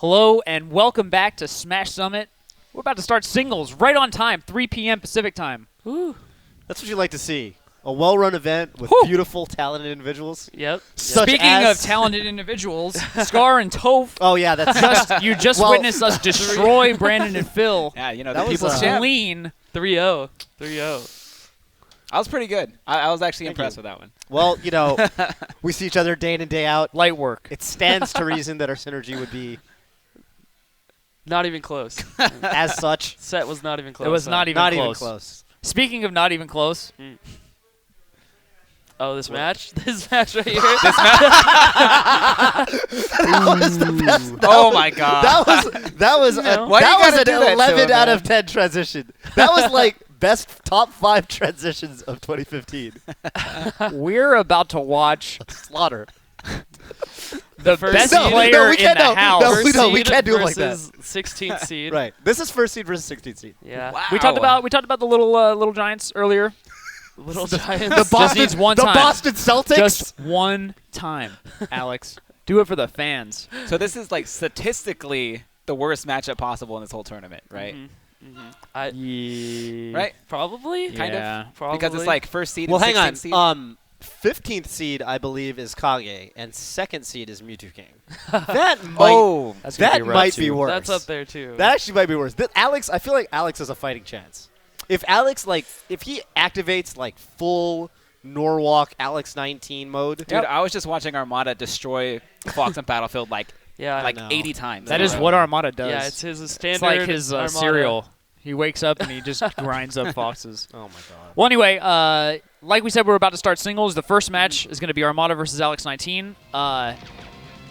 Hello and welcome back to Smash Summit. We're about to start singles right on time, 3 p.m. Pacific time. Woo. That's what you like to see. A well-run event with beautiful, talented individuals. Yep. Speaking of talented individuals, Scar and Toph. Oh yeah, that's you just witnessed us destroy Brandon and Phil. Yeah, you know, that the was people's champ. Clean 3-0. 3-0. I was pretty good. I was actually impressed with that one. Well, you know, we see each other day in and day out. Light work. It stands to reason that our synergy would be Not even close. as such. Set was not even close. It was not even Even close. close. Speaking of not even close, Oh, this match? This match right here? That was the best. Oh my god. That was Why that you was gotta an do that to 11 him, out man? of 10 transition. That was like best top 5 transitions of 2015. we're about to watch Slaughter. the first best seed. player we in can't- the no, house. no, First we seed can't do it like that. versus 16th seed. Right. This is first seed versus 16th seed. Yeah. Wow. We talked about the little giants earlier. Little Giants. The Boston, needs one the time. Boston Celtics. Just one time, Alex. Do it for the fans. So this is like statistically the worst matchup possible in this whole tournament, right? Yeah. Right? Probably. Kind Yeah. of. Probably. Because it's like first seed Well, and hang 16th on. seed. 15th seed, I believe, is Kage, and 2nd seed is Mewtwo King. That might, That's gonna that be rough might too. be worse. That's up there, too. That actually might be worse. Alex, I feel like Alex has a fighting chance. If Alex, if he activates full Norwalk Alex19 mode, Dude, I was just watching Armada destroy Fox on Battlefield yeah. I know. 80 times. That in a is row. what Armada does. Yeah, it's his standard. It's like his Armada. cereal. He wakes up and he just grinds up foxes. oh my god. Well, anyway, like we said, we're about to start singles. The first match is going to be Armada versus Alex19.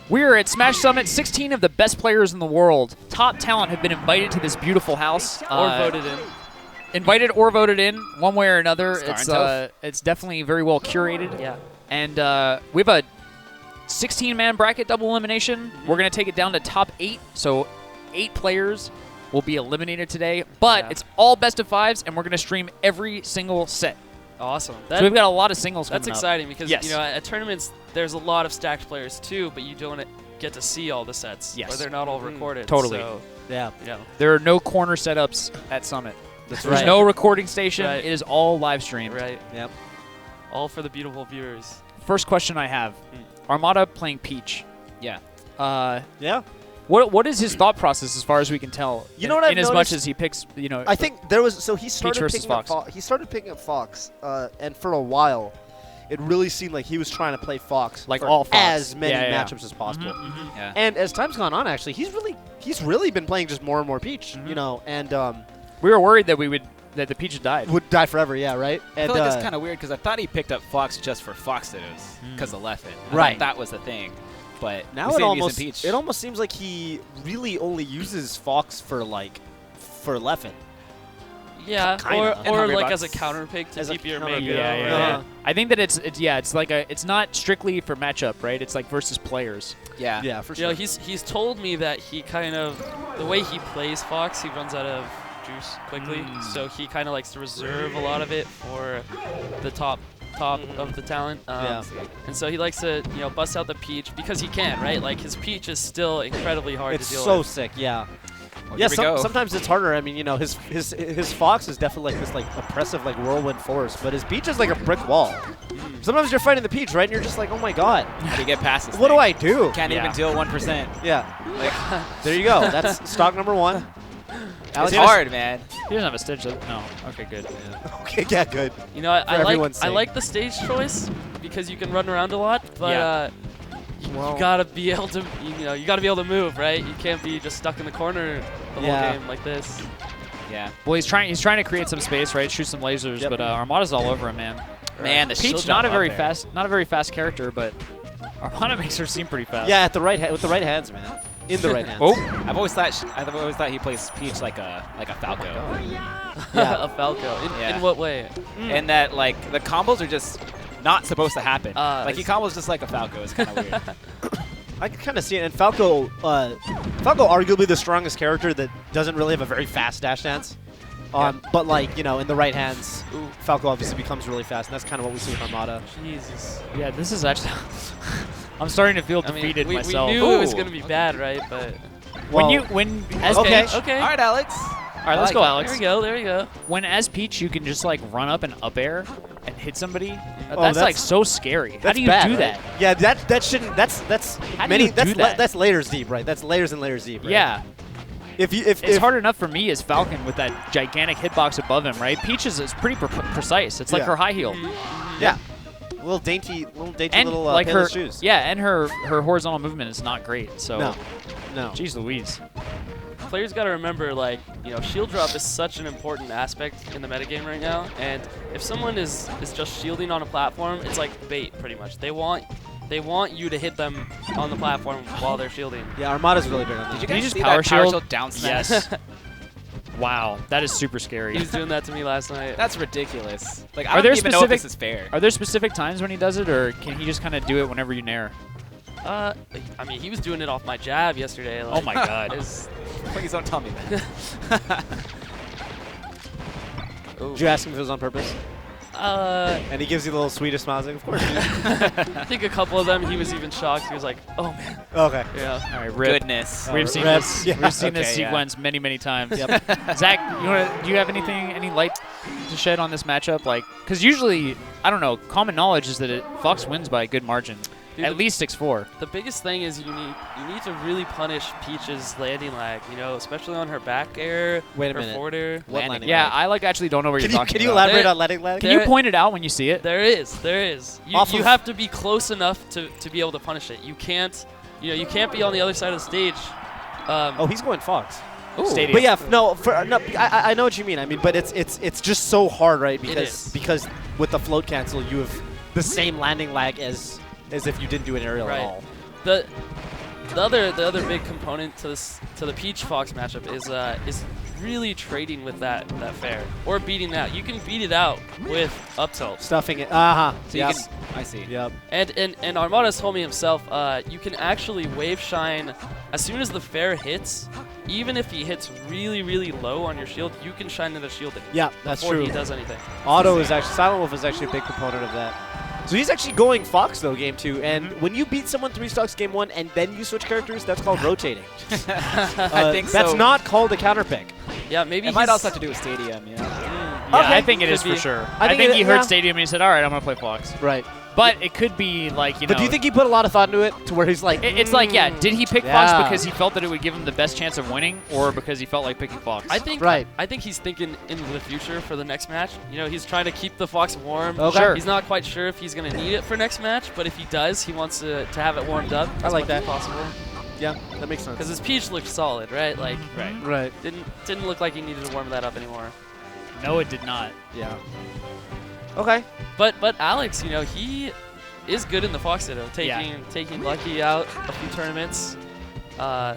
We're at Smash Summit. 16 of the best players in the world, top talent, have been invited to this beautiful house. Or voted in. Invited or voted in, one way or another. Scar and Toph. It's definitely very well curated. Yeah. And we have a 16-man bracket double elimination. We're going to take it down to top 8, so 8 players will be eliminated today. But Yeah. it's all best of 5s, and we're going to stream every single set. Awesome. So we've got a lot of singles That's coming up. exciting because, Yes. you know, at tournaments, there's a lot of stacked players, too, but you don't get to see all the sets. Yes. Or they're not all recorded. Totally. So, Yeah. you know. There are no corner setups at Summit. That's There's right. no recording station. Right. It is all live streamed. Right. Yep. All for the beautiful viewers. First question I have. Armada playing Peach. Yeah. Yeah. What is his thought process as far as we can tell? You know what I've in as much noticed? as he picks, I think there was he started versus picking up Fox. He started picking up Fox, and for a while, it really seemed like he was trying to play Fox Like for all Fox. as many Yeah, yeah. matchups as possible. Yeah. And as time's gone on, actually, he's really been playing just more and more Peach, you know, and we were worried that the Peach had died. would die forever. Yeah, right. I And feel like it's kind of weird because I thought he picked up Fox just for Fox Dittos because of Leffen. I Right. thought that was the thing. But now we it see him using almost Peach. seems like he really only uses Fox for Leffen. Yeah, Kinda. And or Hungry like as a Bucks. counter pick to As a keep your counter main pick. go. Yeah. I think that it's like it's not strictly for matchup, right? It's like versus players. Yeah. Yeah, for You sure. know, he's told me that he kind of, the way he plays Fox, he runs out of juice quickly, so he kind of likes to reserve a lot of it for the top of the talent. Yeah. And so he likes to, you know, bust out the Peach because he can, right? Like his Peach is still incredibly hard It's to deal so with. sick. Yeah. Well, Yeah, here we go. sometimes it's harder. I mean, you know, his Fox is definitely this oppressive whirlwind force, but his Peach is like a brick wall. Sometimes you're fighting the Peach, right? And you're just like, oh my god, How do you get past this what do thing? I do? Can't even deal 1%. Yeah, there you go. That's stock number 1. It's hard, man. He doesn't have a stitch. No. Okay, good. Okay, yeah, good. You know, I everyone's like sake. the stage choice because you can run around a lot, but Yeah. you gotta be able to, you gotta be able to move, right? You can't be just stuck in the corner the Yeah. whole game like this. Yeah. Well, he's trying to create some space, right? Shoot some lasers, Yep. but Armada's all over him, man. Man, the shield Peach jump not a up very there. not a very fast character, but Armada makes her seem pretty fast. Yeah, with the right hands, man. In the right hands. Oh. I've always thought he plays Peach like a Falco. Yeah. A Falco. Yeah. In what way? And that the combos are just not supposed to happen. He it's- combos just like a Falco. It's kind of weird. I can kind of see it. And Falco, arguably the strongest character that doesn't really have a very fast dash dance. But in the right hands, Falco obviously becomes really fast, and that's kind of what we see with Armada. Jesus. Yeah, this is actually. I'm starting to feel I mean, defeated we myself. knew it was Ooh. gonna be bad, right? But Well, when as Okay. Peach, Okay. All right, Alex. all right, let's I go, like it. Alex. There we go. There we go. When as Peach, you can just like run up and up air and hit somebody. Oh, That's like that's- so scary. How That's do you bad, do right? that? Yeah, that shouldn't. That's How do many. you that's do that? that's layers deep, right? That's layers and layers deep. Right? Yeah, If it's hard enough for me as Falcon with that gigantic hitbox above him, right? Peach is pretty precise. It's like Yeah. her high heel. Yeah. Little dainty And little like her, painless shoes. yeah, and her horizontal movement is not great. So, No. jeez Louise. Players got to remember, like, shield drop is such an important aspect in the metagame right now. And if someone is just shielding on a platform, it's like bait, pretty much. They want you to hit them on the platform while they're shielding. Yeah, Armada's really big on that. Did you Can you guys just see power that power shield? shield down smash? Yes. Wow, that is super scary. He was doing that to me last night. That's ridiculous. Like, Are I there don't even know if specific- this is fair. Are there specific times when he does it, or can he just kind of do it whenever you nair? I mean, he was doing it off my jab yesterday. Like, Oh my God. it's- Please don't tell me that. Ooh. Did you ask him if it was on purpose? And he gives you the little sweetest smiles. Like, of course. I think a couple of them, he was even shocked. He was like, "Oh man." Okay. Yeah. All right, rip. Goodness. We've seen Rip. this. Yeah. We've seen this Okay, yeah. sequence many times. Yep. Zach, do you have any light to shed on this matchup? Like, because usually, I don't know. Common knowledge is that Fox wins by a good margin, Dude, at least 6-4. The biggest thing is you need to really punish Peach's landing lag. Especially on her back air, Wait a her minute. forward air. What Landing landing Yeah, leg? I actually don't know where Can you're you talking can you about. elaborate There- on letting leg? Can you there- point it out when you see it? There is. You Off of- have to be close enough to be able to punish it. You can't, you can't be on the other side of the stage. Oh, he's going Fox. Stadium. But yeah, no, I know what you mean. I mean, but it's just so hard, right? is. Because with the float cancel, you have the same landing lag as if you didn't do an aerial Right. at all. The other big component to the Peach Fox matchup is really trading with that fair or beating that. You can beat it out with up tilt. Stuffing it. So you Yep. can, I see. Yep. And Armada's told me himself, you can actually wave shine as soon as the fair hits. Even if he hits really low on your shield, you can shine into the shield Yeah, that's before true. he does anything. Auto is actually Silent Wolf is actually a big component of that. So he's actually going Fox though, game 2, and when you beat someone 3 stocks game 1 and then you switch characters, that's called rotating. I think That's so. not called a counter pick. Yeah, maybe It might he's- also have to do with Stadium, Yeah, Okay. I think it is Could for be. sure. I I think think it- he heard yeah. Stadium and he said, all right, I'm going to play Fox. Right. But it could be like, But do you think he put a lot of thought into it to where he's like, It's like, yeah, did he pick Yeah. Fox because he felt that it would give him the best chance of winning, or because he felt like picking Fox? I think Right. I think he's thinking into the future for the next match. He's trying to keep the Fox warm. Okay. Sure. He's not quite sure if he's going to need it for next match, but if he does, he wants to have it warmed up as like much as that. possible. yeah, that makes sense. Because his Peach looked solid, right? Like, Right. Right. didn't look like he needed to warm that up anymore. No, it did not. Yeah. Okay. But Alex, he is good in the Fox Ditto, taking Lucky out a few tournaments. Wow.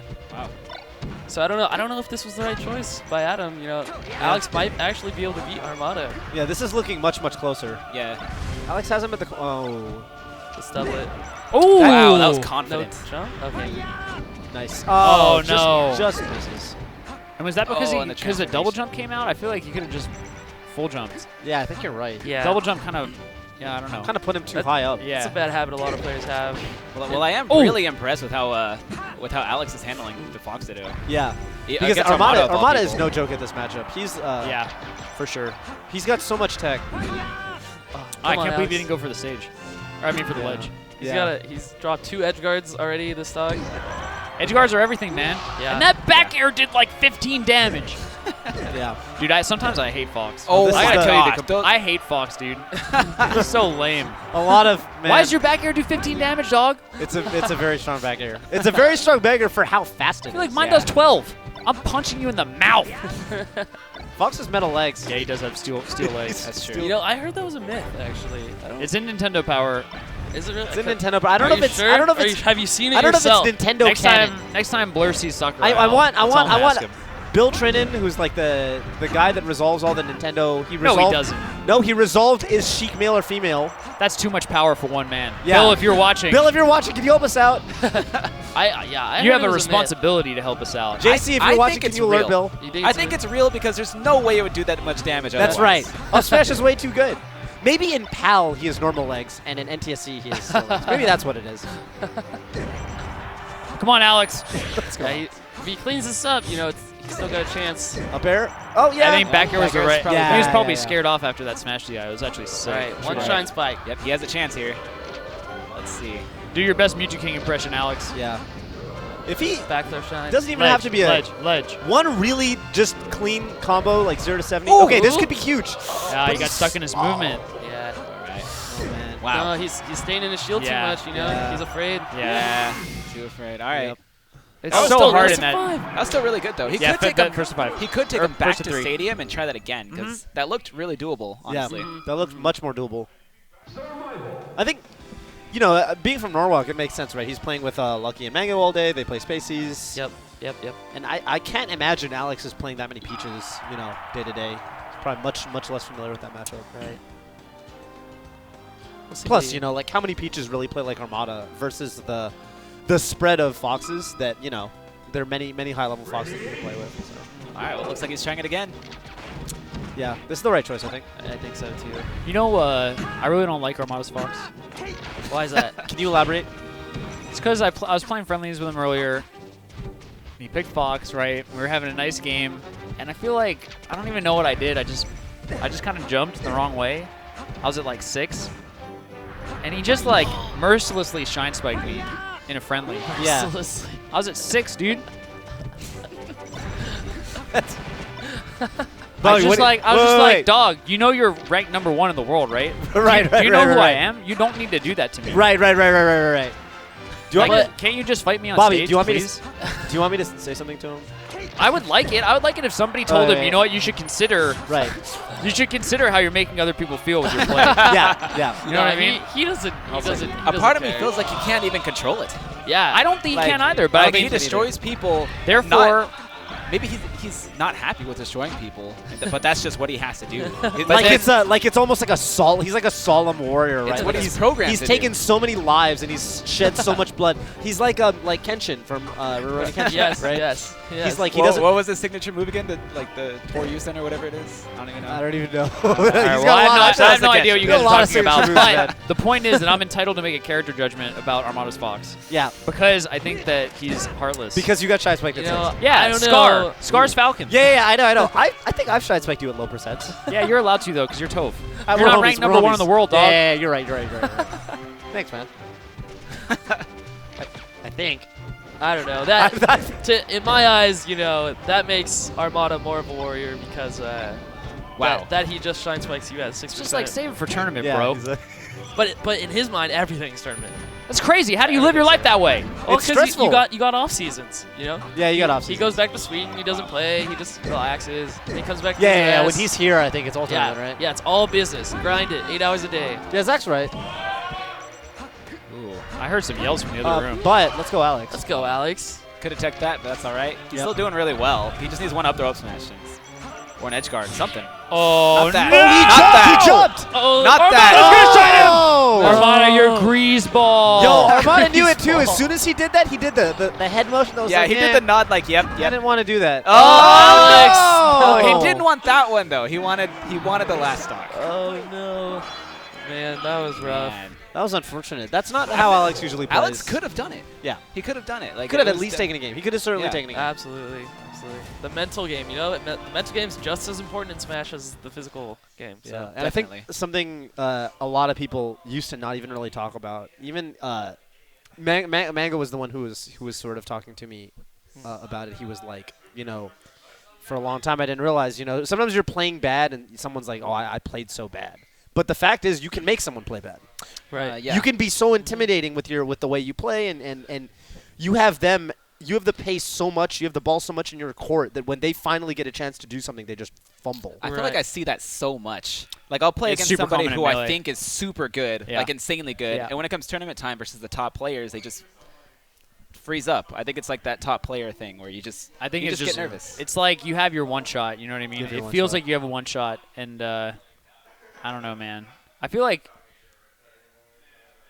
So I don't know if this was the right choice by Adam. Alex might actually be able to beat Armada. Yeah, this is looking much closer. Yeah. Alex has him at the. This doublet. Oh, Wow, that was No confident. jump? Okay. Nice. Oh, just, no. Just misses. And was that because Oh, and the the double transformation. jump came out? I feel like he could have just full jumped. Yeah, I think you're right. Yeah. Double jump kind of, yeah, I don't know. Kind of put him too That- high up. yeah. It's a bad habit a lot of players have. Well, I am Oh. really impressed with how Alex is handling the Fox Ditto. Yeah. Yeah, Because against Armada of all is people. no joke at this matchup. He's Yeah, for sure. he's got so much tech. I Come can't on, believe Alex. he didn't go for the stage. Or, I mean, for the Yeah. ledge. He's dropped 2 edge guards already this dog. Edge guards are everything, man. Yeah. And that back air did like 15 damage. Yeah. Dude, sometimes I hate Fox. Oh This I is gotta the- tell you, gosh, those- I hate Fox, dude. He's so lame. A lot of man. Why does your back air do 15 damage, dog? It's a very strong back air. It's a very strong back air for how fast I it feel like is. mine Yeah. does 12. I'm punching you in the mouth. Fox has metal legs. Yeah, he does have steel legs. That's true. I heard that was a myth actually. I don't, It's in Nintendo Power. is it really? It's in Nintendo, but I don't know Are if you it's. sure? I don't know if it's. Have you seen it I don't know yourself? if it's Nintendo Next canon. time Blur sees Sakura. I want that's all I'm gonna ask him. Bill Trinan, who's like the guy that resolves all the Nintendo. He No, resolved, he doesn't. No, he resolved is Sheik male or female. That's too much power for one man. Yeah. Bill, if you're watching, Bill, if you're watching, can you help us out? I you heard have it a was myth. responsibility to help us out. JC, if I you're watching, think can it's you alert real. Bill? You think I think it's real because there's no way it would do that much damage. That's otherwise. right. Up smash is way too good. Maybe in PAL he has normal legs, and in NTSC he has slow legs. Maybe that's what it is. Come on, Alex. Yeah, If he cleans this up, you know, he's still got a chance. Up air. Oh, yeah. I think back air was the Back air's right. probably He was good. probably Yeah. scared off after that smash DI. It was actually sick. All right, one Right. shine spike. Yep, he has a chance here. Let's see. Do your best Mewtwo King impression, Alex. Yeah. If he Back throw shine. doesn't even have to be a ledge. one really just clean combo, like 0 to 70. Ooh. Okay, this could be huge. Yeah, he got stuck in his movement. Yeah. All right. Oh, man. Wow. No, he's staying in his shield Yeah. too much, you know? Yeah. He's afraid. Yeah. Too afraid. All right. Yep. It's That was so still hard nice in and that. That was still really good, though. He Yeah, could take that him first to 5. He could take Or him back first to to 3. stadium and try that again because that looked really doable, honestly. Yeah, that looked much more doable. I think, you know, being from Norwalk, it makes sense, right? He's playing with Lucky and Mango all day. They play Spaceys. Yep. And I can't imagine Alex is playing that many Peaches, you know, day to day. He's probably much less familiar with that matchup. Right. Plus, you know, like how many Peaches really play like Armada versus the spread of Foxes that, you know, there are many high-level Foxes you can play with. So. All right, well, looks like he's trying it again. Yeah, this is the right choice, I think. I think so too. You know, I really don't like Armada's Fox. Why is that? Can you elaborate? It's because I was playing friendlies with him earlier. He picked Fox, right? We were having a nice game, and I feel like I don't even know what I did. I just kind of jumped the wrong way. I was at like 6, and he just like mercilessly shine spiked me in a friendly. Yeah. I was at 6, dude. I was just like, dog, you know you're ranked #1 in the world, right? Right, Do you know right, who right. I am? You don't need to do that to me. Right. Do you, Like, want me, can't you just fight me on Bobby, stage, do you want me please? do you want me to say something to him? I would like it. I would like it if somebody told him, yeah. you know what, you should consider. Right. You should consider how you're making other people feel with your play. Yeah. You know what I mean? He doesn't. He doesn't. A part of me feels like he can't even control it. Yeah. I don't think Like, he can either, but I like, think he destroys people. Therefore, Maybe he's not happy with destroying people, but that's just what he has to do. Like it's almost like he's like a solemn warrior, right? It's what Like he's programmed He's to taken do. so many lives and he's shed so much blood. He's like Kenshin from Rurouni Kenshin, Yes. right? Yes. He's like he What doesn't. was his signature move again? The Toryu Center, whatever it is. I don't even know. I don't even know. All right, well, I have no idea what you He's got guys a are lot of talking about, signature moves, but man. the point is that I'm entitled to make a character judgment about Armada's Fox Yeah, because I think that he's heartless. because you got shy spiked You at know, 6. yeah, I don't Scar. know. Scar's Falcon. Yeah, I know. I think I've shy spiked you at low percents. Yeah, you're allowed to, though, because you're Toph. We're You're not homies, ranked we're #1 in homies. the world, dog. Yeah, you're right. Thanks, man. I think. I don't know. That in my eyes, you know, that makes Armada more of a warrior because Wow. that he just shine spikes you at 6%. It's just like save it for tournament, Yeah, bro. he's like- But in his mind, everything's tournament. That's crazy. How do you live your life that way? Well, It's 'cause stressful. you got off seasons, you know. Yeah, you got off. He goes back to Sweden. He doesn't play. He just relaxes. He comes back. To Yeah, the yeah. When US. he's here, I think it's all tournament, yeah, right? yeah. It's all business. Grind it. 8 hours a day. Yeah, Zach's right. Ooh, I heard some yells from the other room. But let's go, Alex. Let's go, Alex. Could have checked that, but that's all right. He's Yep. still doing really well. He just needs one up throw up smash or an edge guard, something. Oh, Not that. no! Not that. He jumped! Oh, Not Armada! that. Oh! Armada, your grease ball. Yo, Armada knew it too. Grease As ball. soon as he did that, he did the head motion. That was Yeah, like, he did the nod like, yep, I yep. didn't want to do that. Oh, no! he didn't want that one though. He wanted the last stock. Oh no, man, that was rough. Man. That was unfortunate. That's not how Alex usually plays. Alex could have done it. Yeah. He could have done it. Like Could have it at was least de- taken a game. He could have certainly Yeah. taken a game. Absolutely. The mental game, you know, the mental game's just as important in Smash as the physical game. So. Yeah, and I think definitely. something a lot of people used to not even really talk about. Even Mango was the one who was sort of talking to me about it. He was like, you know, for a long time I didn't realize, you know, sometimes you're playing bad and someone's like, oh, I played so bad. But the fact is, you can make someone play bad. Right. Yeah. You can be so intimidating with the way you play, and you have them. You have the pace so much, you have the ball so much in your court that when they finally get a chance to do something, they just fumble. I feel Right. like I see that so much. Like I'll play It's against super somebody common in who I Melee. think is super good, Yeah. like insanely good, Yeah. and when it comes tournament time versus the top players, they just freeze up. I think it's like that top player thing where you just I think you it's just get nervous. It's like you have your one shot. You know what I mean? You have your It one feels shot. like you have a one shot, and I don't know, man. I feel like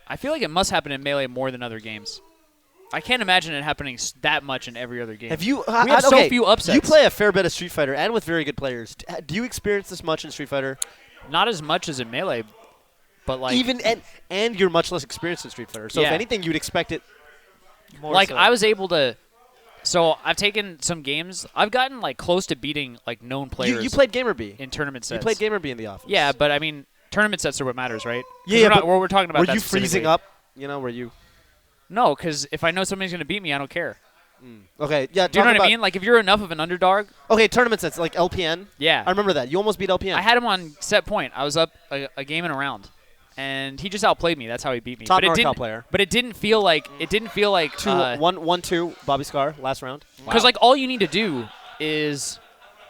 it must happen in Melee more than other games. I can't imagine it happening that much in every other game. Have you? We have so okay, few upsets. You play a fair bit of Street Fighter, and with very good players. Do you experience this much in Street Fighter? Not as much as in Melee, but like Even and you're much less experienced in Street Fighter. So if Yeah. anything, you'd expect it. More like so. I was able to So I've taken some games. I've gotten like close to beating like known players. You played Gamer B. in tournament sets. You played Gamer B in the office. Yeah, but I mean, tournament sets are what matters, right? Yeah, we're but we're talking about were that you freezing specifically. up? You know, were you? No, because if I know somebody's gonna beat me, I don't care. Okay, yeah. Do you know talk what I about- mean? Like if you're enough of an underdog, Okay, tournament sets like LPN. yeah. I remember that. You almost beat LPN. I had him on set point. I was up a game and a round, and he just outplayed me. That's how he beat me. Top but it NorCal didn't. player. But it didn't feel like 1-2 Bobby Scar last round. because like all you need to do is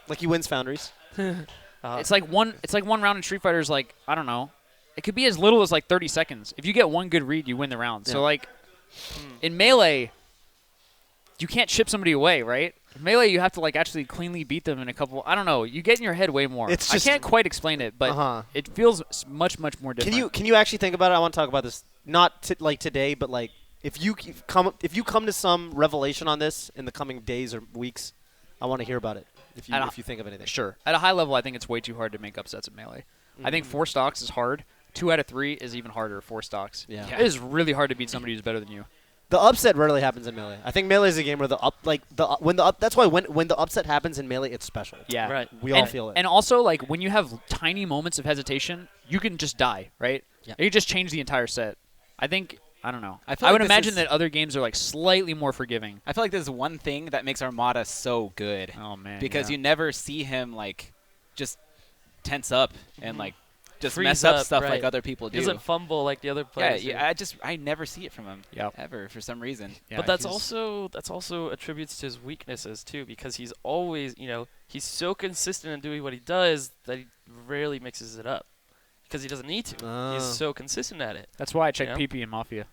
Like he wins Foundries. it's like one round in Street Fighter is like I don't know. It could be as little as like 30 seconds. If you get one good read, you win the round. So Yeah. like in Melee, you can't chip somebody away, right? In Melee, you have to like actually cleanly beat them in a couple. I don't know. You get in your head way more. It's just- I can't quite explain it, but it feels much more different. Can you actually think about it? I want to talk about this not like today, but like if you come to some revelation on this in the coming days or weeks, I want to hear about it. If you think of anything. Sure. At a high level, I think it's way too hard to make upsets in Melee. I think 4 stocks is hard. 2 out of 3 is even harder. 4 stocks. Yeah. It is really hard to beat somebody who's better than you. The upset rarely happens in Melee. I think Melee is a game where that's why when the upset happens in Melee, it's special. Yeah. Right. We all feel it. And also, like, when you have tiny moments of hesitation, you can just die, right? Yeah. You just change the entire set. I think, I don't know. I feel I like would this imagine is- that other games are, like, slightly more forgiving. I feel like this is one thing that makes Armada so good. Oh, man. Because you never see him like just tense up and like just Freeze mess up up, stuff right. like other people He do. doesn't fumble like the other Yeah, players. do. yeah. I never see it from him. Yep. Ever for some reason. Yeah, But that's he's- also attributes to his weaknesses too, because he's always, he's so consistent in doing what he does that he rarely mixes it up, because he doesn't need to. Oh. He's so consistent at it. That's why I check Yeah. PP in Mafia.